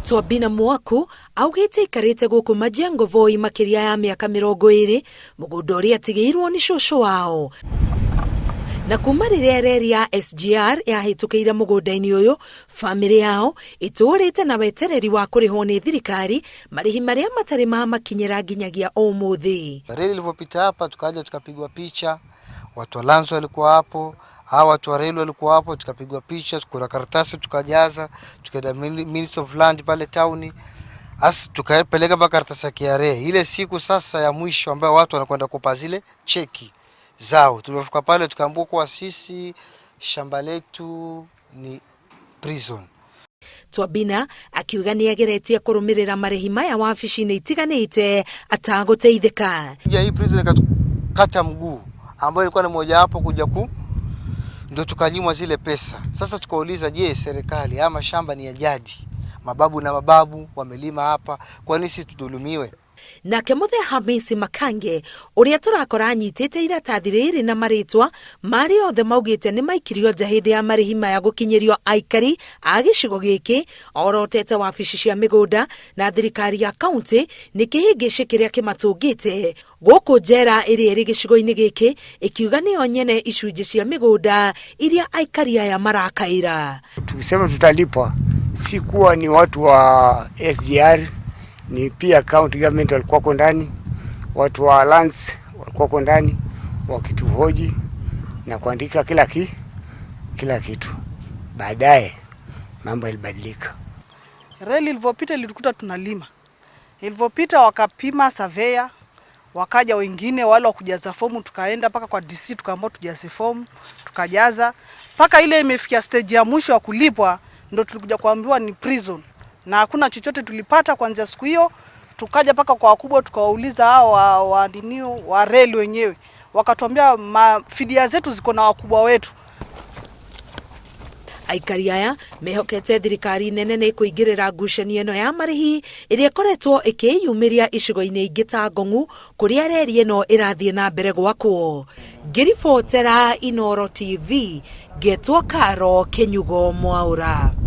Twabina Mwaku augite ikarite guku Majengo voi Makiria ya miaka 20 mugunda uria atigiirwo ni shosho wao na kuumariria reli ya SGR yahitukiire mugunda-ini uyu family yao iturite na wetereri wa kurihwo ni thirikari marihi maria matari makinyira nginyagia umuthi. Reli ilipopita hapa tukaja tukapigwa picha, watu wa Lanzo walikuwa hapo, hawa watu wa reli walikuwa hapo, tukapigwa picha, kuna karatasi tukajaza, tukaenda Ministry of Land pale town, tukapeleka mpaka karatasi ya KRA. Ile siku sasa ya mwisho ambayo watu wanakwenda kupa zile cheki zao, tulipofika pale tukaambiwa kwa sisi shamba letu ni prison. Twabina akiuga ni ageretie kurumirira marihi maya wabici-ini itiganite ataguteithika. Hii prison ikakata mguu ambayo ilikuwa ni moja hapo kuja ndio tukanyimwa zile pesa. Sasa tukauliza, je, serikali ama shamba ni ya jadi? Mababu na mababu wamelima hapa, kwa nini sisi tudhulumiwe? Nake muthe Hamisi Makange uria turakora anyitite iratathi riri na maritwa mari othe maugite nimaikirio jahidi ya marihi maya gukinyirio Aikari a gicigo giki orotete wabici cia migunda na thirikari ya kaunti ni kihingici kiria kimatungite guku njera iria iri gicigo-ini giki ikiuga ni nyene icunji cia migunda iria Aikari aya marakaira. Tukisema tutalipwa, si kuwa ni watu wa SGR, ni pia county government walikuwa ndani, watu wa lands walikuwa ndani wakituhoji na kuandika kila kitu. Baadaye mambo yalibadilika. Reli ilivopita ilitukuta tunalima. Ilivopita wakapima surveyor, wakaja wengine wale wakujaza fomu, tukaenda paka kwa DC tukaambiwa tujaze fomu, tukajaza. Paka ile imefikia stage ya mwisho wa kulipwa ndo tulikuja kuambiwa ni prison. Na hakuna chochote tulipata kuanzia siku hiyo. Tukaja paka kwa wakubwa tukawauliza hao wa reli wenyewe, wakatuambia fidia zetu ziko na wakubwa wetu. Aikari aya mehokete thirikari nene ni kuingirira ngucanio ino ya marihi iria koretwo ikiyumiria icigo-ini ingi ta Ngong'u kuria reli ino irathie na mbere gwakwo. Ngiribotera Inoro TV, Getwo Karo Kenyugo Mwaura.